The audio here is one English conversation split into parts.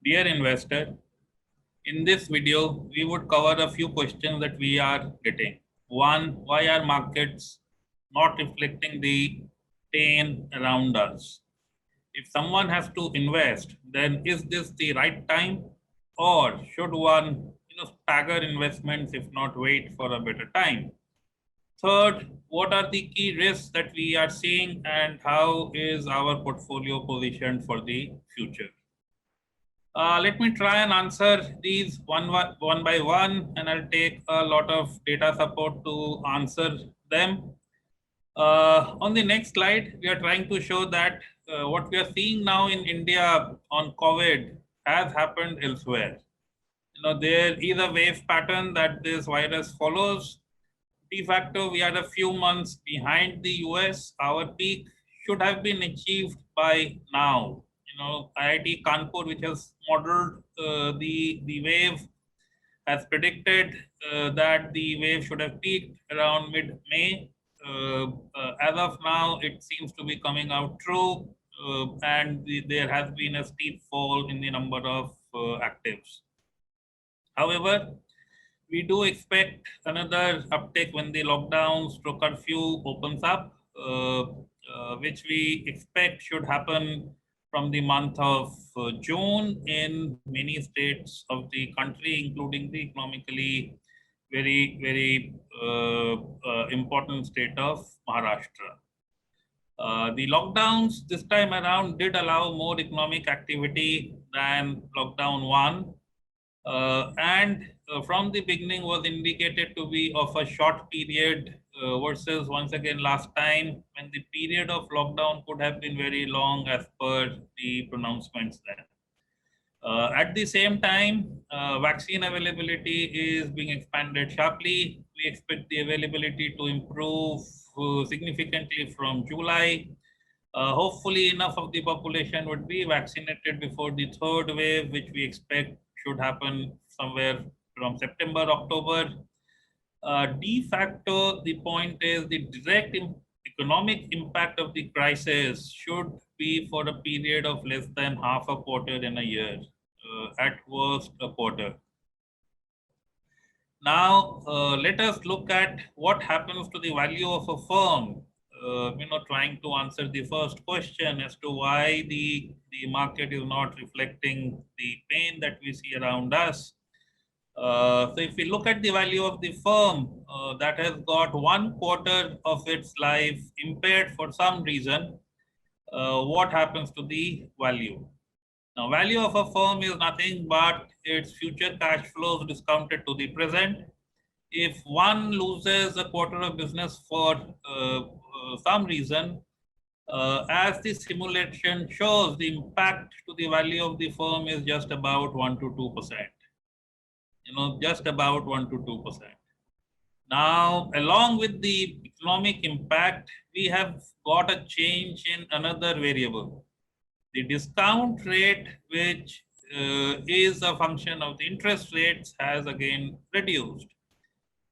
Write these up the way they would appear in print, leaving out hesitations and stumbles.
Dear investor, in this video, we would cover a few questions that we are getting. One, why are markets not reflecting the pain around us? If someone has to invest, then is this the right time, or should one, stagger investments if not wait for a better time? Third, what are the key risks that we are seeing, and how is our portfolio positioned for the future? Let me try and answer these one by one, and I'll take a lot of data support to answer them. On the next slide, we are trying to show that what we are seeing now in India on COVID has happened elsewhere. There is a wave pattern that this virus follows. De facto, we are a few months behind the US. Our peak should have been achieved by now. IIT Kanpur, which has modeled the wave, has predicted that the wave should have peaked around mid-May. As of now, it seems to be coming out true, and there has been a steep fall in the number of actives. However, we do expect another uptick when the lockdown stroke curfew opens up, which we expect should happen from the month of June in many states of the country, including the economically very important state of Maharashtra. The lockdowns this time around did allow more economic activity than lockdown one, and from the beginning was indicated to be of a short period versus once again last time when the period of lockdown could have been very long as per the pronouncements then. At the same time, vaccine availability is being expanded sharply. We expect the availability to improve significantly from July. Hopefully, enough of the population would be vaccinated before the third wave, which we expect should happen somewhere from September, October. De facto, the point is the direct economic impact of the crisis should be for a period of less than half a quarter in a year, at worst a quarter. Now, let us look at what happens to the value of a firm, trying to answer the first question as to why the market is not reflecting the pain that we see around us. So if we look at the value of the firm that has got 1/4 of its life impaired for some reason, what happens to the value? Now, value of a firm is nothing but its future cash flows discounted to the present. If one loses a quarter of business for some reason, as the simulation shows, the impact to the value of the firm is just about 1 to 2%. Just about 1 to 2%. Now, along with the economic impact, we have got a change in another variable. The discount rate, which is a function of the interest rates, has again reduced.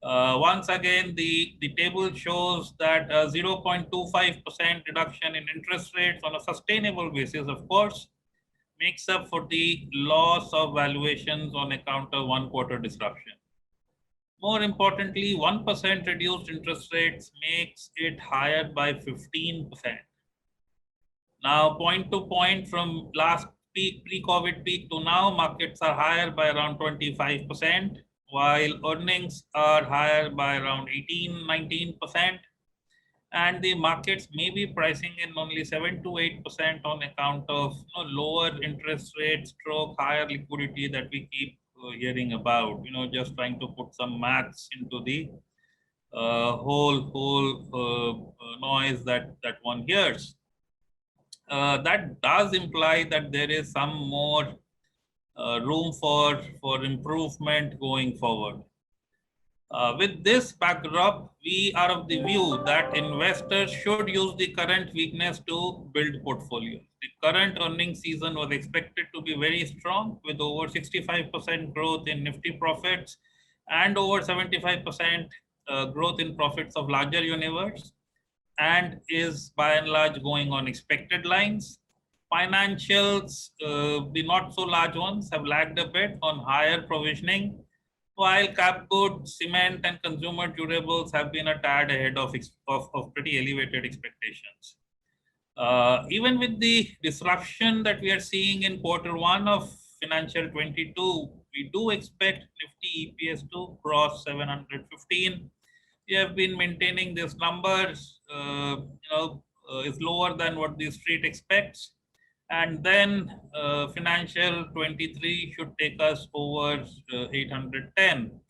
Once again, the table shows that a 0.25% reduction in interest rates on a sustainable basis, of course, makes up for the loss of valuations on account of 1/4 disruption. More importantly, 1% reduced interest rates makes it higher by 15%. Now, point to point from last peak, pre-COVID peak to now, markets are higher by around 25%, while earnings are higher by around 18-19%. And the markets may be pricing in only 7 to 8% on account of lower interest rates, stroke higher liquidity that we keep hearing about. Just trying to put some maths into the whole noise that one hears. That does imply that there is some more room for improvement going forward. With this backdrop, we are of the view that investors should use the current weakness to build portfolios. The current earnings season was expected to be very strong, with over 65% growth in Nifty profits and over 75% growth in profits of larger universe, and is by and large going on expected lines. Financials, the not so large ones, have lagged a bit on higher provisioning, while cap goods, cement, and consumer durables have been a tad ahead of pretty elevated expectations. Even with the disruption that we are seeing in Q1 of financial 22, we do expect Nifty EPS to cross 715. We have been maintaining these numbers, is lower than what the street expects. And then financial 23 should take us over 810.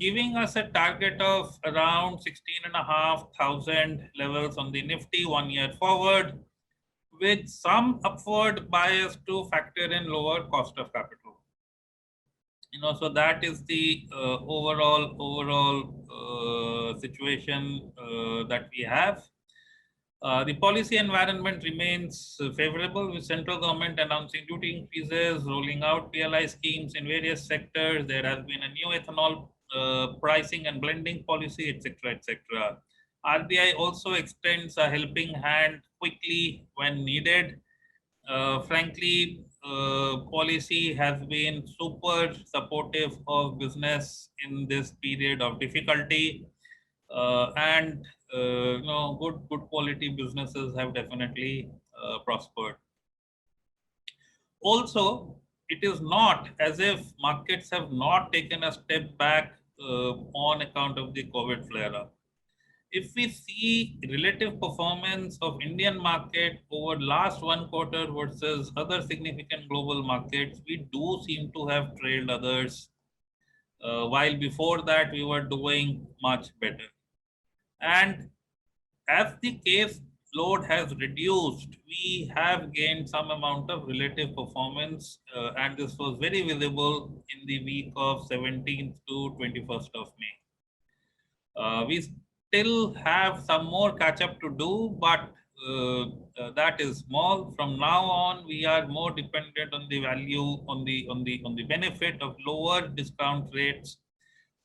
Giving us a target of around 16,500 levels on the Nifty 1 year forward, with some upward bias to factor in lower cost of capital. So that is the overall situation that we have. The policy environment remains favorable, with central government announcing duty increases, rolling out PLI schemes in various sectors. There has been a new ethanol pricing and blending policy, etc., etc. RBI also extends a helping hand quickly when needed. Frankly, policy has been super supportive of business in this period of difficulty, and good quality businesses have definitely prospered. Also, it is not as if markets have not taken a step back on account of the COVID flare-up. If we see relative performance of Indian market over last one quarter versus other significant global markets, we do seem to have trailed others, while before that we were doing much better. And as the case load has reduced, we have gained some amount of relative performance, and this was very visible in the week of 17th to 21st of May. We still have some more catch up to do, but that is small. From now on, we are more dependent on the value, on the benefit of lower discount rates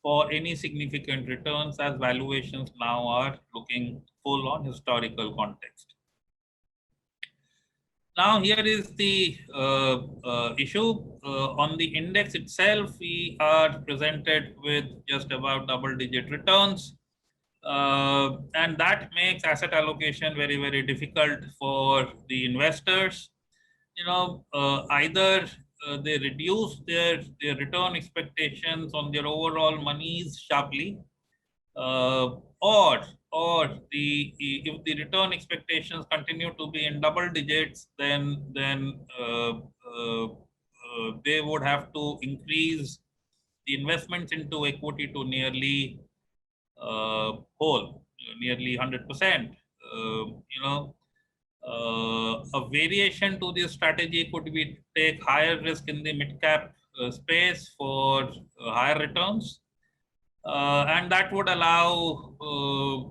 for any significant returns, as valuations now are looking full on historical context. Now here is the issue. On the index itself, we are presented with just about double-digit returns. And that makes asset allocation very, very difficult for the investors. Either they reduce their return expectations on their overall monies sharply, or if the return expectations continue to be in double digits, then they would have to increase the investments into equity to nearly nearly 100%. A variation to this strategy could be take higher risk in the mid cap space for higher returns, and that would allow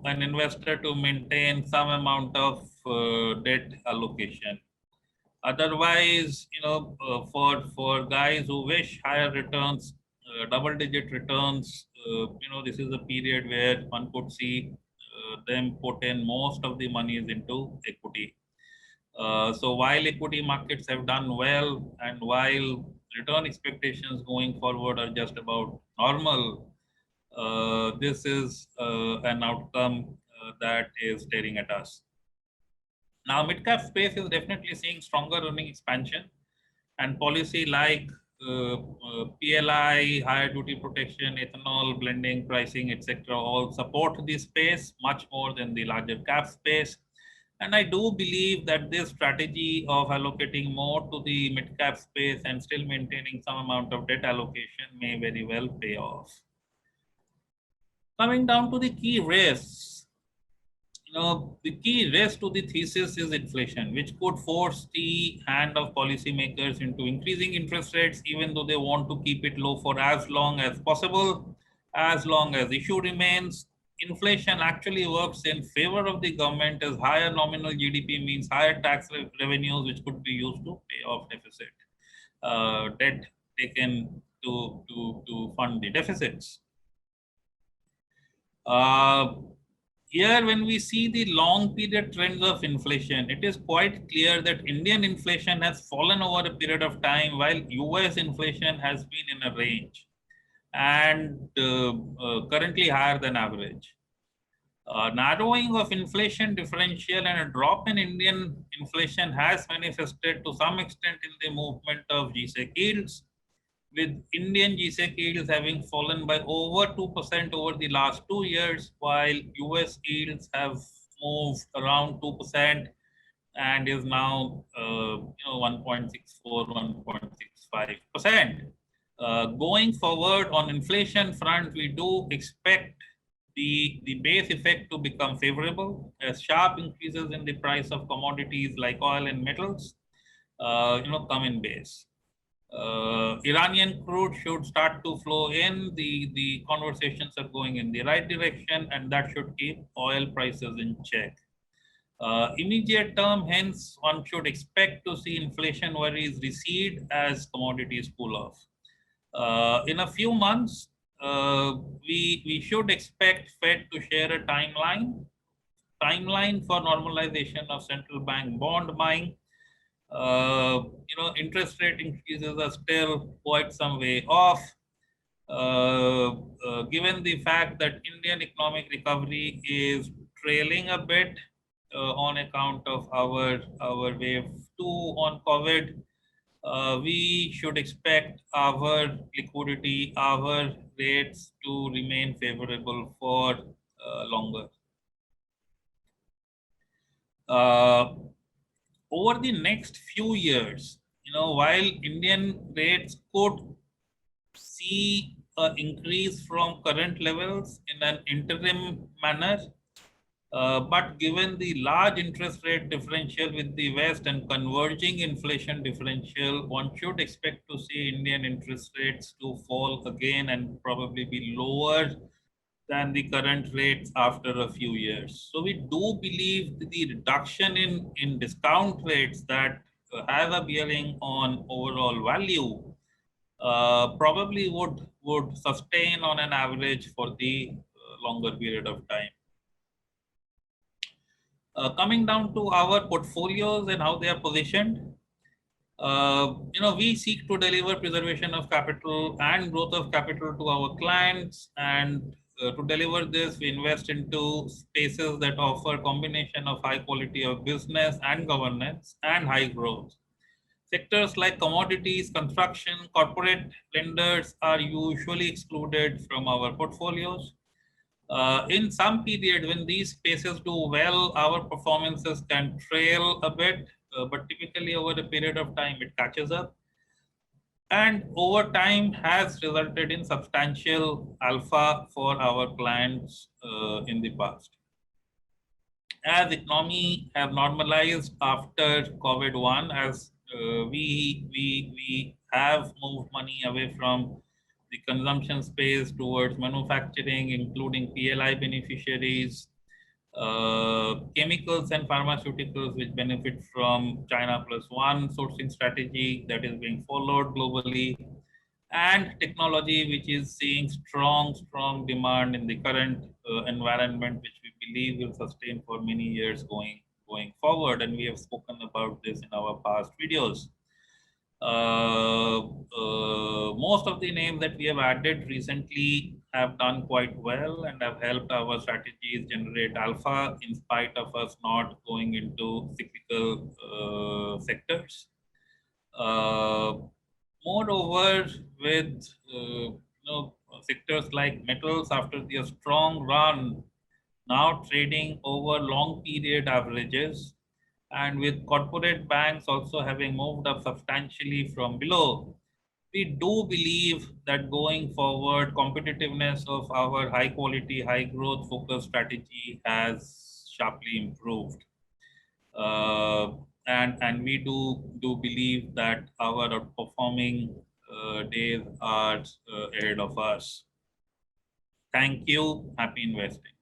an investor to maintain some amount of debt allocation. Otherwise, for guys who wish higher returns, double-digit returns, this is a period where one could see them put in most of the monies into equity. So while equity markets have done well, and while return expectations going forward are just about normal, this is an outcome that is staring at us. Now, mid-cap space is definitely seeing stronger earning expansion, and policy like PLI, higher duty protection, ethanol, blending, pricing, etc., all support this space much more than the larger cap space. And I do believe that this strategy of allocating more to the mid-cap space and still maintaining some amount of debt allocation may very well pay off. Coming down to the key risks, the key risk to the thesis is inflation, which could force the hand of policymakers into increasing interest rates, even though they want to keep it low for as long as possible. As long as issue remains, inflation actually works in favor of the government, as higher nominal GDP means higher tax revenues, which could be used to pay off deficit, debt taken to fund the deficits. Here, when we see the long period trends of inflation, it is quite clear that Indian inflation has fallen over a period of time while US inflation has been in a range and currently higher than average. Narrowing of inflation differential and a drop in Indian inflation has manifested to some extent in the movement of GSEC yields, with Indian GSEC yields having fallen by over 2% over the last 2 years, while US yields have moved around 2% and is now 1.64, 1.65%. Going forward on inflation front, we do expect the base effect to become favorable as sharp increases in the price of commodities like oil and metals come in base. Iranian crude should start to flow in. The conversations are going in the right direction, and that should keep oil prices in check. Immediate term, hence, one should expect to see inflation worries recede as commodities cool off. In a few months, we should expect Fed to share a timeline for normalization of central bank bond buying. Interest rate increases are still quite some way off. Given the fact that Indian economic recovery is trailing a bit on account of our wave 2 on COVID, we should expect our liquidity, our rates to remain favorable for longer. Over the next few years, while Indian rates could see an increase from current levels in an interim manner, but given the large interest rate differential with the West and converging inflation differential, one should expect to see Indian interest rates to fall again and probably be lower than the current rates after a few years. So we do believe the reduction in discount rates that have a bearing on overall value probably would sustain on an average for the longer period of time. Coming down to our portfolios and how they are positioned, we seek to deliver preservation of capital and growth of capital to our clients, and to deliver this, we invest into spaces that offer combination of high quality of business and governance and high growth. Sectors like commodities, construction, corporate lenders are usually excluded from our portfolios. In some period, when these spaces do well, our performances can trail a bit, but typically over a period of time, it catches up. And over time has resulted in substantial alpha for our clients in the past. As economy have normalized after COVID-1, as we have moved money away from the consumption space towards manufacturing, including PLI beneficiaries, chemicals and pharmaceuticals, which benefit from China plus one sourcing strategy that is being followed globally, and technology, which is seeing strong demand in the current environment, which we believe will sustain for many years going forward. And we have spoken about this in our past videos. Most of the names that we have added recently have done quite well and have helped our strategies generate alpha in spite of us not going into cyclical sectors. Moreover, with sectors like metals, after their strong run, now trading over long period averages, and with corporate banks also having moved up substantially from below, we do believe that going forward, competitiveness of our high quality, high growth focused strategy has sharply improved. And we do believe that our performing days are ahead of us. Thank you. Happy investing.